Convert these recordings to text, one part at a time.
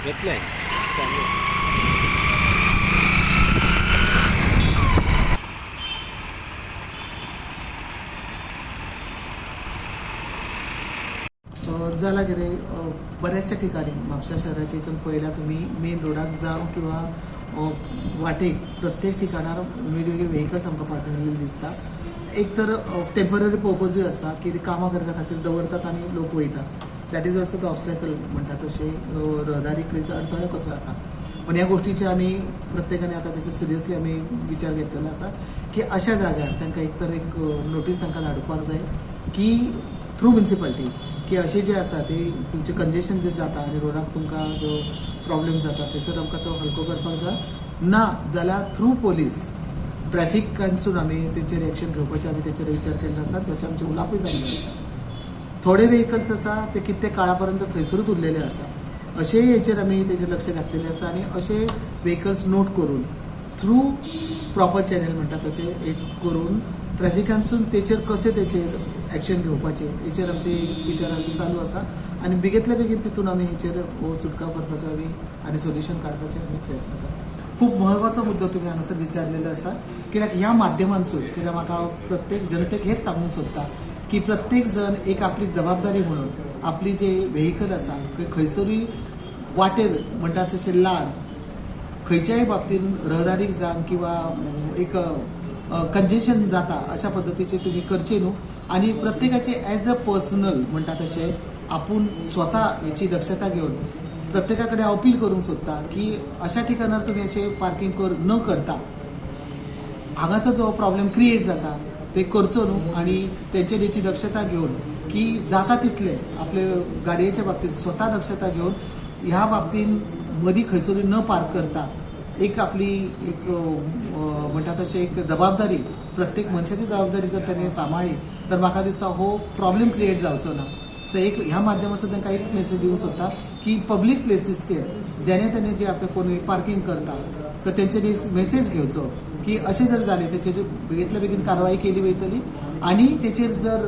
घेतलंय जाला कितें बऱ्याचशा ठिकाणी म्हापशा शहराच्या इथून पहिला तुम्ही मेन रोडाक जावं किंवा वाटेक प्रत्येक ठिकाणार वेगवेगळे व्हेकल्स आमकां पार्किंग दिसता. एक तर टेम्पररी पर्पजूय आसता की कामां करता खातीर दवरतात आनी लोक वयतात. That is also the obstacle म्हणटा तशें रहदारीक अडथळो कसो जाता. पण ह्या गोष्टीचे आमी प्रत्येकाने आता त्याचे सिरियसली आमी विचार घेतलेलो आसा की अशा जाग्यार तांकां एक तर एक नोटीस तांकां धाडपाक जाय की थ्रू म्युनिसिपालिटी की असे जे आसा ते तुमचे कंजेशन जे जाता आनी रोडाक तुमकां जो प्रॉब्लेम जाता थंयसर आमकां तो हलको करपाक जाय. ना जाल्यार थ्रू पोलीस ट्रॅफिकांसून आमी तेचेर एक्शन घेवपाचें आमी तेचेर विचार केल्लो आसा. तशें आमचें उलोवपूय जाल्लें आसा. थोडे व्हेकल्स आसा ते कित्येक काळा पर्यंत थंयसरूच उरलेले आसा. अशें हेचेर आमी तेचेर लक्ष घातलेलें आसा आनी अशे व्हेकल्स नोट करून थ्रू प्रॉपर चॅनल म्हणटा तशें एक करून ट्रॅफिकांसून तेचेर कशें तेचेर एक्शन घेवपाचें हेचेर आमची विचारांती चालू आसा आनी बेगींतल्या बेगीन तितून आमी हेचेर सुटका करपाचो आनी सोल्युशन काडपाचें आमी प्रयत्न करता. खूब महत्वाचो मुद्दो तुमी हांगासर विचारलेलो आसा कित्याक ह्या माध्यमांसून कित्याक म्हाका प्रत्येक जनतेक हेच सांगूंक सोदता की प्रत्येक जण एक आपली जबाबदारी म्हणून आपली जे व्हेकल आसा खंयसरूय वाटेर म्हणटा तशें ल्हान खंयच्याय बाबतीन रहदारीक जावन किंवा एक कंजेशन जाता अशा पद्दतीचे तुम्ही करचे न्हू. आनी प्रत्येकाचे एज अ पर्सनल म्हणटा तशें आपूण स्वता हेची दक्षता घेवन प्रत्येका कडेन अपील करूंक सोदता की अशा ठिकाणार तुम्ही अशें पार्किंग न करता हांगासर जो प्रॉब्लेम क्रिएट जाता ते करचो न्हू आनी तेंचेर हेची दक्षता घेवन की जाता तितले आपले गाडयेच्या बाबतींत स्वता दक्षता घेवन ह्या बाबतीन मदीं खंयसरूय न पार्क करता एक आपली एक म्हणटा तशें एक जबाबदारी प्रत्येक मनशाची जबाबदारी जर ताणें सांबाळ्ळी तर म्हाका दिसता हो प्रॉब्लेम क्रिएट जावचो ना. सो एक ह्या माध्यमांतसून तांकां एक मेसेज दिवंक सोदता की पब्लीक प्लेसीसचेर जेणे तेणे जे आतां कोण पार्किंग करता तर तेंच्यांनी मेसेज घेवचो की अशें जर जालें तेचेर बेगींतल्या बेगीन कारवाई केली वयतली आनी तेचेर जर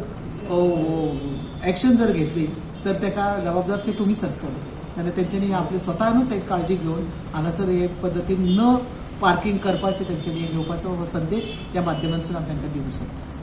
एक्शन जर घेतली तर ताका जबाबदार ती तुमीच आसतली. आनी तेंच्यांनी आपली स्वतानूच एक काळजी घेवन हांगासर हे पद्दतीन न पार्किंग करपाचें तेंच्यांनी घेवपाचो हो संदेश ह्या माध्यमांतसून हांव तांकां दिवंक सोदता.